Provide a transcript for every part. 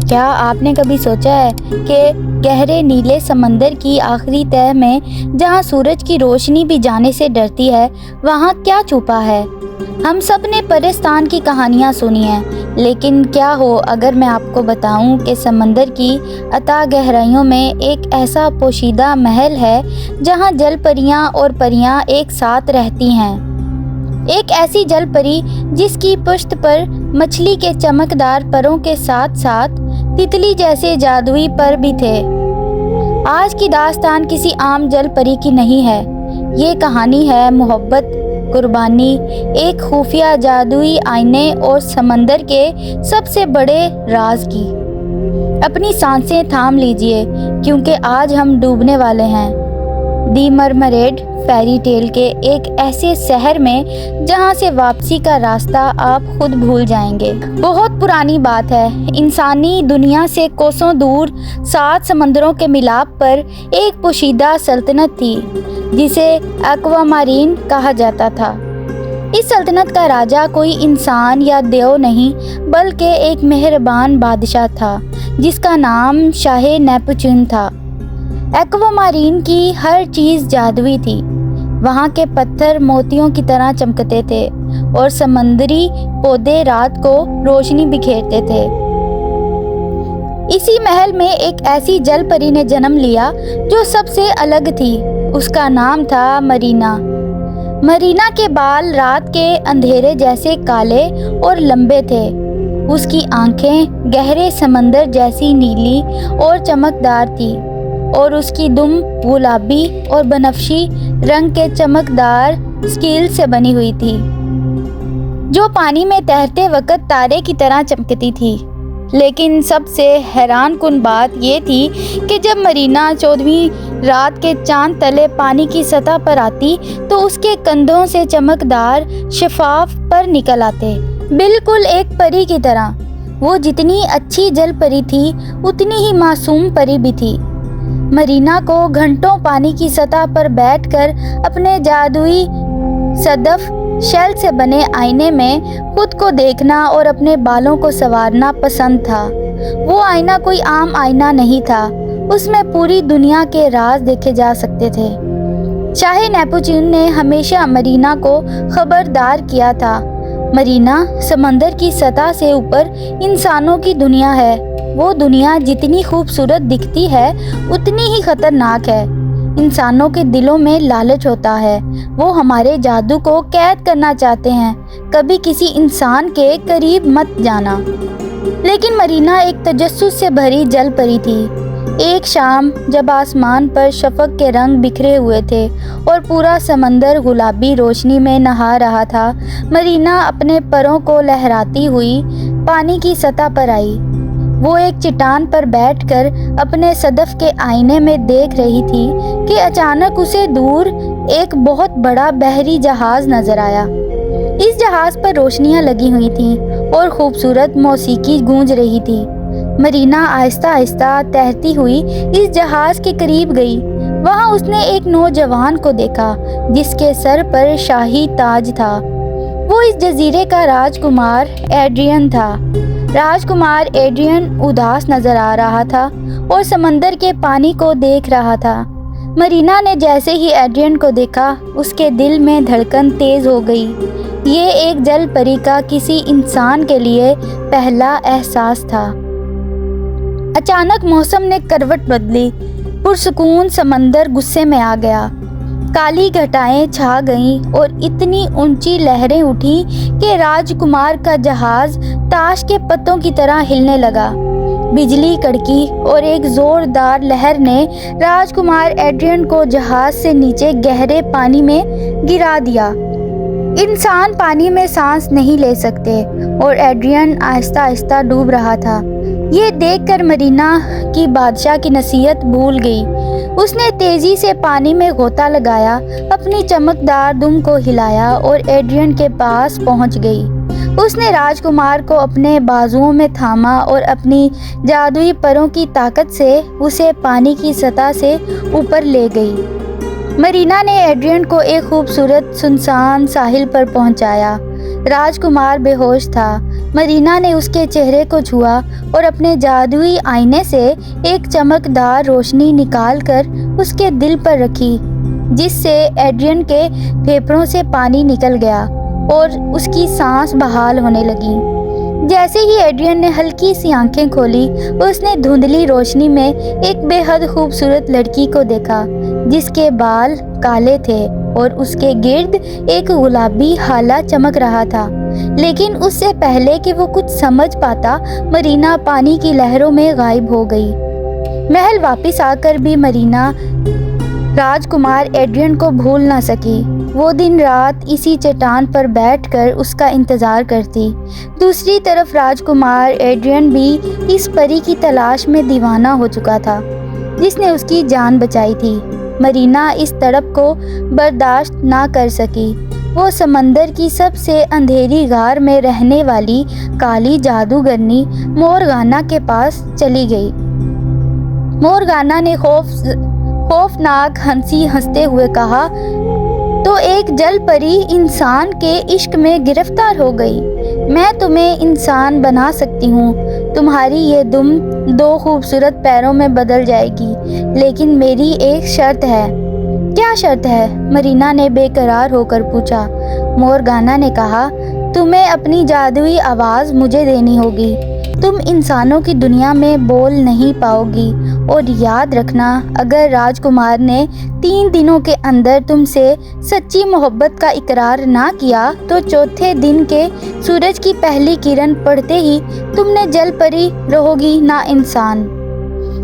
کیا آپ نے کبھی سوچا ہے کہ گہرے نیلے سمندر کی آخری تہہ میں جہاں سورج کی روشنی بھی جانے سے ڈرتی ہے وہاں کیا چھپا ہے؟ ہم سب نے پرستان کی کہانیاں سنی ہیں، لیکن کیا ہو اگر میں آپ کو بتاؤں کہ سمندر کی اتھاہ گہرائیوں میں ایک ایسا پوشیدہ محل ہے جہاں جل پریاں اور پریاں ایک ساتھ رہتی ہیں۔ ایک ایسی جل پری جس کی پشت پر مچھلی کے چمکدار پروں کے ساتھ ساتھ تتلی جیسے جادوئی پر بھی تھے۔ آج کی داستان کسی عام جل پری کی نہیں ہے، یہ کہانی ہے محبت، قربانی، ایک خفیہ جادوئی آئینے اور سمندر کے سب سے بڑے راز کی۔ اپنی سانسیں تھام لیجئے کیونکہ آج ہم ڈوبنے والے ہیں دی مرمریڈ فیری ٹیل کے ایک ایسے شہر میں جہاں سے واپسی کا راستہ آپ خود بھول جائیں گے۔ بہت پرانی بات ہے، انسانی دنیا سے کوسوں دور 7 سمندروں کے ملاپ پر ایک پوشیدہ سلطنت تھی جسے ایکوا مارین کہا جاتا تھا۔ اس سلطنت کا راجا کوئی انسان یا دیو نہیں بلکہ ایک مہربان بادشاہ تھا جس کا نام شاہ نیپچون تھا۔ ایکوا مارین کی ہر چیز جادوئی تھی، وہاں کے پتھر موتیوں کی طرح چمکتے تھے اور سمندری پودے رات کو روشنی بکھیرتے تھے۔ اسی محل میں ایک ایسی جل پری نے جنم لیا جو سب سے الگ تھی، اس کا نام تھا مرینا۔ مرینا کے بال رات کے اندھیرے جیسے کالے اور لمبے تھے، اس کی آنکھیں گہرے سمندر جیسی نیلی اور چمکدار تھی اور اس کی دم گلابی اور بنفشی رنگ کے چمکدار سکیل سے بنی ہوئی تھی جو پانی میں تیرتے وقت تارے کی طرح چمکتی تھی۔ لیکن سب سے حیران کن بات یہ تھی کہ جب مرینا 14ویں رات کے چاند تلے پانی کی سطح پر آتی تو اس کے کندھوں سے چمکدار شفاف پر نکل آتے، بالکل ایک پری کی طرح۔ وہ جتنی اچھی جل پری تھی اتنی ہی معصوم پری بھی تھی۔ مرینا کو گھنٹوں پانی کی سطح پر بیٹھ کر اپنے جادوئی صدف شیل سے بنے آئینے میں خود کو دیکھنا اور اپنے بالوں کو سنوارنا پسند تھا۔ وہ آئینہ کوئی عام آئینہ نہیں تھا، اس میں پوری دنیا کے راز دیکھے جا سکتے تھے۔ شاہ نیپچون نے ہمیشہ مرینا کو خبردار کیا تھا، مرینا سمندر کی سطح سے اوپر انسانوں کی دنیا ہے، وہ دنیا جتنی خوبصورت دکھتی ہے اتنی ہی خطرناک ہے۔ انسانوں کے دلوں میں لالچ ہوتا ہے، وہ ہمارے جادو کو قید کرنا چاہتے ہیں، کبھی کسی انسان کے قریب مت جانا۔ لیکن مرینا ایک تجسس سے بھری جل پری تھی۔ ایک شام جب آسمان پر شفق کے رنگ بکھرے ہوئے تھے اور پورا سمندر گلابی روشنی میں نہا رہا تھا، مرینا اپنے پروں کو لہراتی ہوئی پانی کی سطح پر آئی۔ وہ ایک چٹان پر بیٹھ کر اپنے صدف کے آئینے میں دیکھ رہی تھی کہ اچانک اسے دور ایک بہت بڑا بحری جہاز نظر آیا۔ اس جہاز پر روشنیاں لگی ہوئی تھیں اور خوبصورت موسیقی گونج رہی تھی۔ مرینا آہستہ آہستہ تیرتی ہوئی اس جہاز کے قریب گئی۔ وہاں اس نے ایک نوجوان کو دیکھا جس کے سر پر شاہی تاج تھا۔ وہ اس جزیرے کا راجکمار ایڈرین تھا۔ راجکمار ایڈرین اداس نظر آ رہا تھا اور سمندر کے پانی کو دیکھ رہا تھا۔ مرینا نے جیسے ہی ایڈرین کو دیکھا اس کے دل میں دھڑکن تیز ہو گئی۔ یہ ایک جل پری کا کسی انسان کے لیے پہلا احساس تھا۔ اچانک موسم نے کروٹ بدلی، پرسکون سمندر غصے میں آ گیا۔ کالی گھٹائیں چھا گئیں اور اتنی اونچی لہریں اٹھیں کہ راجکمار کا جہاز تاش کے پتوں کی طرح ہلنے لگا۔ بجلی کڑکی اور ایک زوردار لہر نے راجکمار ایڈرین کو جہاز سے نیچے گہرے پانی میں گرا دیا۔ انسان پانی میں سانس نہیں لے سکتے اور ایڈرین آہستہ آہستہ ڈوب رہا تھا۔ یہ دیکھ کر مرینا کی بادشاہ کی نصیحت بھول گئی۔ اس نے تیزی سے پانی میں غوطہ لگایا، اپنی چمکدار دم کو ہلایا اور ایڈرین کے پاس پہنچ گئی۔ اس نے راجکمار کو اپنے بازوؤں میں تھاما اور اپنی جادوئی پروں کی طاقت سے اسے پانی کی سطح سے اوپر لے گئی۔ مرینا نے ایڈرین کو ایک خوبصورت سنسان ساحل پر پہنچایا۔ راجکمار بے ہوش تھا، مرینا نے اس کے چہرے کو چھوا اور اپنے جادوئی آئینے سے ایک چمکدار روشنی نکال کر اس کے دل پر رکھی، جس سے ایڈرین کے پھیپھڑوں سے پانی نکل گیا اور اس کی سانس بحال ہونے لگی۔ جیسے ہی ایڈرین نے ہلکی سی آنکھیں کھولی، اس نے دھندلی روشنی میں ایک بے حد خوبصورت لڑکی کو دیکھا جس کے بال کالے تھے اور اس کے گرد ایک گلابی ہالہ چمک رہا تھا۔ لیکن اس سے پہلے کہ وہ کچھ سمجھ پاتا، مرینا پانی کی لہروں میں غائب ہو گئی۔ محل واپس آ کر بھی مرینا راجکمار ایڈرین کو بھول نہ سکی۔ وہ دن رات اسی چٹان پر بیٹھ کر اس کا انتظار کرتی۔ دوسری طرف راجکمار ایڈرین بھی اس پری کی تلاش میں دیوانہ ہو چکا تھا جس نے اس کی جان بچائی تھی۔ مرینا اس تڑپ کو برداشت نہ کر سکی۔ وہ سمندر کی سب سے اندھیری غار میں رہنے والی کالی جادوگرنی مورگانا کے پاس چلی گئی۔ مورگانا نے خوفناک ہنسی ہنستے ہوئے کہا، تو ایک جل پری انسان کے عشق میں گرفتار ہو گئی۔ میں تمہیں انسان بنا سکتی ہوں، تمہاری یہ دم 2 خوبصورت پیروں میں بدل جائے گی، لیکن میری ایک شرط ہے۔ کیا شرط ہے؟ مرینا نے بے قرار ہو کر پوچھا۔ مورگانا نے کہا، تمہیں اپنی جادوئی آواز مجھے دینی ہوگی۔ تم انسانوں کی دنیا میں بول نہیں پاؤ گی، اور یاد رکھنا، اگر راجکمار نے 3 دنوں کے اندر تم سے سچی محبت کا اقرار نہ کیا تو چوتھے دن کے سورج کی پہلی کرن پڑتے ہی تم نے جل پری رہوگی نہ انسان۔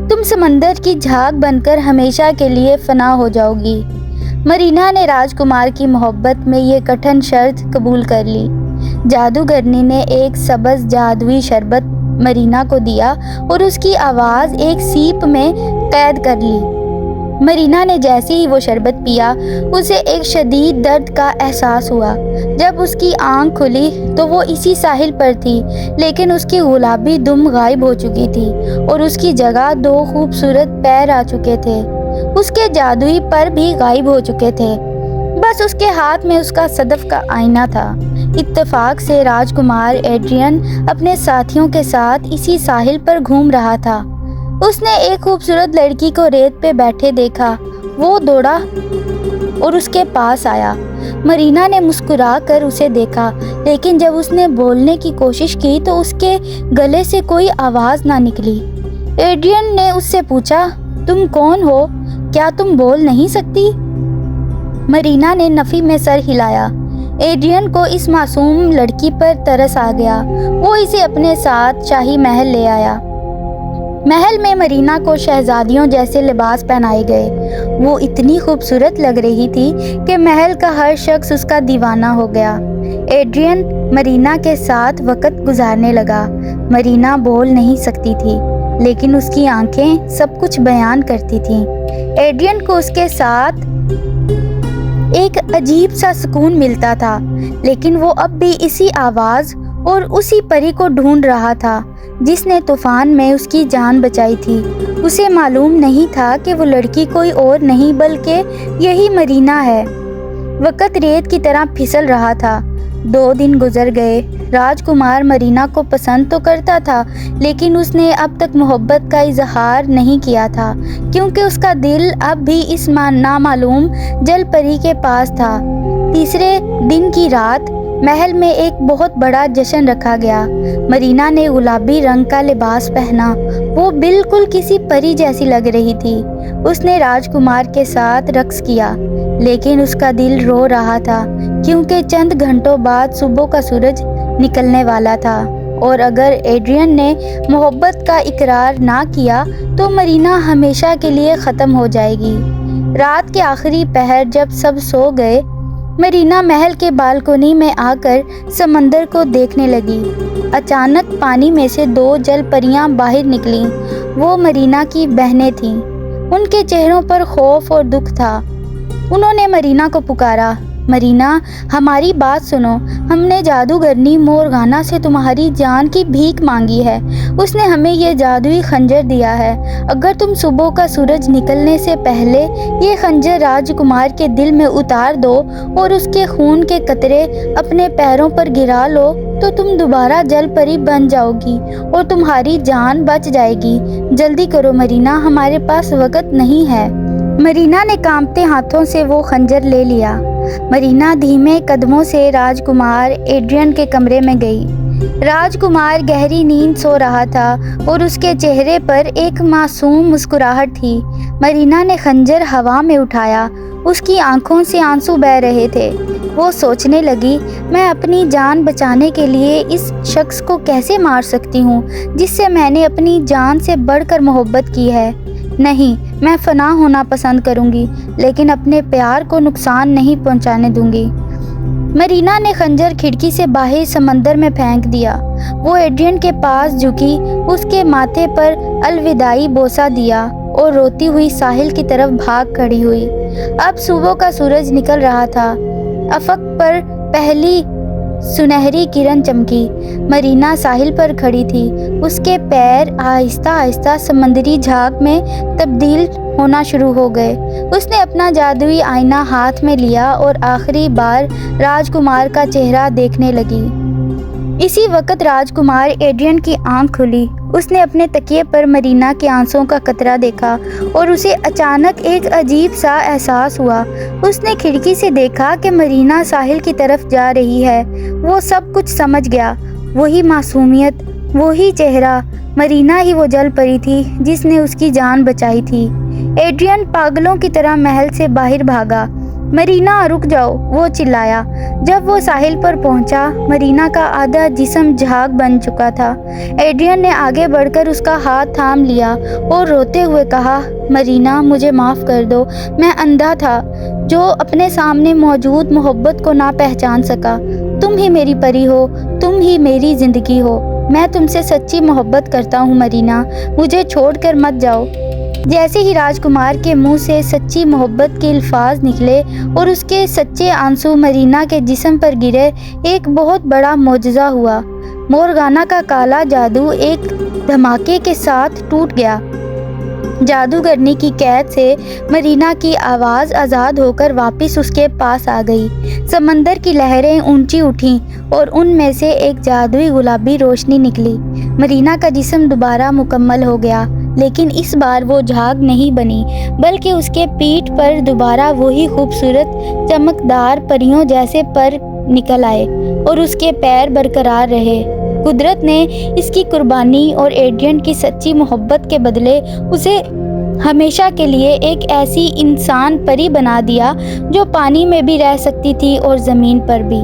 تم سمندر کی جھاگ بن کر ہمیشہ کے لیے فنا ہو جاؤ گی۔ مرینا نے راجکمار کی محبت میں یہ کٹھن شرط قبول کر لی۔ جادوگرنی نے ایک سبز جادوئی شربت مرینا کو دیا اور اس کی آواز ایک سیپ میں قید کر لی۔ مرینا نے جیسے ہی وہ شربت پیا، اسے ایک شدید درد کا احساس ہوا۔ جب اس کی آنکھ کھلی تو وہ اسی ساحل پر تھی، لیکن اس کی گلابی دم غائب ہو چکی تھی اور اس کی جگہ 2 خوبصورت پیر آ چکے تھے۔ اس کے جادوئی پر بھی غائب ہو چکے تھے، بس اس کے ہاتھ میں اس کا صدف کا آئینہ تھا۔ اتفاق سے راجکمار ایڈرین اپنے ساتھیوں کے ساتھ اسی ساحل پر گھوم رہا تھا۔ اس نے ایک خوبصورت لڑکی کو ریت پہ بیٹھے دیکھا۔ وہ دوڑا اور اس کے پاس آیا۔ مرینا نے مسکرا کر اسے دیکھا، لیکن جب اس نے بولنے کی کوشش کی تو اس کے گلے سے کوئی آواز نہ نکلی۔ ایڈرین نے اس سے پوچھا، تم کون ہو؟ کیا تم بول نہیں سکتی؟ مرینا نے نفی میں سر ہلایا۔ ایڈرین کو اس معصوم لڑکی پر ترس آ گیا۔ وہ اسے اپنے ساتھ شاہی محل لے آیا۔ محل میں مرینا کو شہزادیوں جیسے لباس پہنائے گئے۔ وہ اتنی خوبصورت لگ رہی تھی کہ محل کا ہر شخص اس کا دیوانہ ہو گیا۔ ایڈرین مرینا کے ساتھ وقت گزارنے لگا۔ مرینا بول نہیں سکتی تھی، لیکن اس کی آنکھیں سب کچھ بیان کرتی تھیں۔ ایڈرین کو اس کے ساتھ ایک عجیب سا سکون ملتا تھا، لیکن وہ اب بھی اسی آواز اور اسی پری کو ڈھونڈ رہا تھا جس نے طوفان میں اس کی جان بچائی تھی۔ اسے معلوم نہیں تھا کہ وہ لڑکی کوئی اور نہیں بلکہ یہی مرینا ہے۔ وقت ریت کی طرح پھسل رہا تھا۔ 2 دن گزر گئے۔ راجکمار مرینا کو پسند تو کرتا تھا، لیکن اس نے اب تک محبت کا اظہار نہیں کیا تھا، کیونکہ اس کا دل اب بھی اس نامعلوم جل پری کے پاس تھا۔ تیسرے دن کی رات محل میں ایک بہت بڑا جشن رکھا گیا۔ مرینا نے گلابی رنگ کا لباس پہنا۔ وہ بالکل کسی پری جیسی لگ رہی تھی۔ اس نے راجکمار کے ساتھ رقص کیا، لیکن اس کا دل رو رہا تھا، کیونکہ چند گھنٹوں بعد صبح کا سورج نکلنے والا تھا، اور اگر ایڈرین نے محبت کا اقرار نہ کیا تو مرینا ہمیشہ کے لیے ختم ہو جائے گی۔ رات کے آخری پہر جب سب سو گئے، مرینا محل کے بالکنی میں آ کر سمندر کو دیکھنے لگی۔ اچانک پانی میں سے 2 جل پریاں باہر نکلیں۔ وہ مرینا کی بہنیں تھیں۔ ان کے چہروں پر خوف اور دکھ تھا۔ انہوں نے مرینا کو پکارا، مرینا ہماری بات سنو، ہم نے جادوگرنی مورگانا سے تمہاری جان کی بھیک مانگی ہے، اس نے ہمیں یہ جادوئی خنجر دیا ہے، اگر تم صبح کا سورج نکلنے سے پہلے یہ خنجر راجکمار کے دل میں اتار دو اور اس کے خون کے قطرے اپنے پیروں پر گرا لو تو تم دوبارہ جل پری بن جاؤ گی اور تمہاری جان بچ جائے گی، جلدی کرو مرینا، ہمارے پاس وقت نہیں ہے۔ مرینا نے کانپتے ہاتھوں سے وہ خنجر لے لیا۔ مرینا دھیمے قدموں سے راجکمار ایڈرین کے کمرے میں گئی۔ راجکمار گہری نیند سو رہا تھا اور اس کے چہرے پر ایک معصوم مسکراہٹ تھی۔ مرینا نے خنجر ہوا میں اٹھایا، اس کی آنکھوں سے آنسو بہہ رہے تھے۔ وہ سوچنے لگی، میں اپنی جان بچانے کے لیے اس شخص کو کیسے مار سکتی ہوں جس سے میں نے اپنی جان سے بڑھ کر محبت کی ہے؟ نہیں، میں فنا ہونا پسند کروں گی لیکن اپنے پیار کو نقصان نہیں پہنچانے دوں گی۔ مرینا نے خنجر کھڑکی سے باہر سمندر میں پھینک دیا۔ وہ ایڈرین کے پاس جھکی، اس کے ماتھے پر الوداعی بوسہ دیا اور روتی ہوئی ساحل کی طرف بھاگ کھڑی ہوئی۔ اب صبح کا سورج نکل رہا تھا، افق پر پہلی سنہری کرن چمکی۔ مرینا ساحل پر کھڑی تھی، اس کے پیر آہستہ آہستہ سمندری جھاگ میں تبدیل ہونا شروع ہو گئے۔ اس نے اپنا جادوئی آئینہ ہاتھ میں لیا اور آخری بار راجکمار کا چہرہ دیکھنے لگی۔ اسی وقت راجکمار ایڈرین کی آنکھ کھلی۔ اس نے اپنے تکیے پر مرینا کے آنسوؤں کا قطرہ دیکھا اور اسے اچانک ایک عجیب سا احساس ہوا۔ اس نے کھڑکی سے دیکھا کہ مرینا ساحل کی طرف جا رہی ہے۔ وہ سب کچھ سمجھ گیا، وہی معصومیت، وہی چہرہ، مرینا ہی وہ جل پری تھی جس نے اس کی جان بچائی تھی۔ ایڈرین پاگلوں کی طرح محل سے باہر بھاگا۔ مرینا رک جاؤ، وہ چلایا۔ جب وہ ساحل پر پہنچا، مرینا کا آدھا جسم جھاگ بن چکا تھا۔ ایڈرین نے آگے بڑھ کر اس کا ہاتھ تھام لیا اور روتے ہوئے کہا، مرینا مجھے معاف کر دو، میں اندھا تھا جو اپنے سامنے موجود محبت کو نہ پہچان سکا۔ تم ہی میری پری ہو، تم ہی میری زندگی ہو، میں تم سے سچی محبت کرتا ہوں مرینا، مجھے چھوڑ کر مت جاؤ۔ جیسے ہی راجکمار کے منہ سے سچی محبت کے الفاظ نکلے اور اس کے سچے آنسو مرینا کے جسم پر گرے، ایک بہت بڑا معجزہ ہوا۔ مورگانا کا کالا جادو ایک دھماکے کے ساتھ ٹوٹ گیا۔ جادوگرنی کی قید سے مرینا کی آواز آزاد ہو کر واپس اس کے پاس آ گئی۔ سمندر کی لہریں اونچی اٹھیں اور ان میں سے ایک جادوئی گلابی روشنی نکلی۔ مرینا کا جسم دوبارہ مکمل ہو گیا، لیکن اس بار وہ جھاگ نہیں بنی بلکہ اس کے پیٹھ پر دوبارہ وہی خوبصورت چمکدار پریوں جیسے پر نکل آئے اور اس کے پیر برقرار رہے۔ قدرت نے اس کی قربانی اور ایڈرین کی سچی محبت کے بدلے اسے ہمیشہ کے لیے ایک ایسی انسان پری بنا دیا جو پانی میں بھی رہ سکتی تھی اور زمین پر بھی۔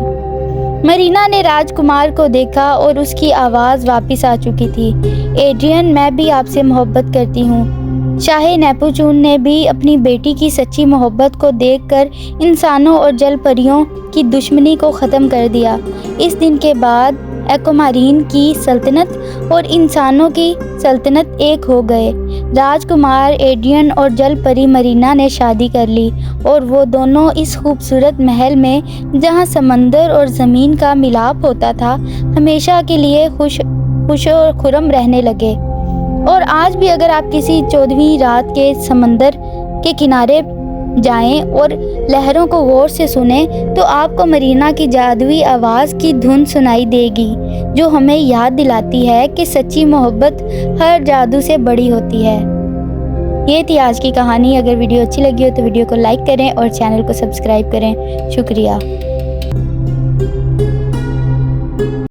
مرینا نے راجکمار کو دیکھا اور اس کی آواز واپس آ چکی تھی۔ ایڈرین، میں بھی آپ سے محبت کرتی ہوں۔ شاہ نیپوچون نے بھی اپنی بیٹی کی سچی محبت کو دیکھ کر انسانوں اور جل پریوں کی دشمنی کو ختم کر دیا۔ اس دن کے بعد ایکومارین کی سلطنت اور انسانوں کی سلطنت ایک ہو گئے۔ راجکمار ایڈرین اور جل پری مرینا نے شادی کر لی اور وہ دونوں اس خوبصورت محل میں جہاں سمندر اور زمین کا ملاپ ہوتا تھا ہمیشہ کے لیے خوش و خرم رہنے لگے۔ اور آج بھی اگر آپ کسی 14ویں رات کے سمندر کے کنارے جائیں اور لہروں کو غور سے سنیں تو آپ کو مرینا کی جادوئی آواز کی دھن سنائی دے گی جو ہمیں یاد دلاتی ہے کہ سچی محبت ہر جادو سے بڑی ہوتی ہے۔ یہ تھی آج کی کہانی۔ اگر ویڈیو اچھی لگی ہو تو ویڈیو کو لائک کریں اور چینل کو سبسکرائب کریں۔ شکریہ۔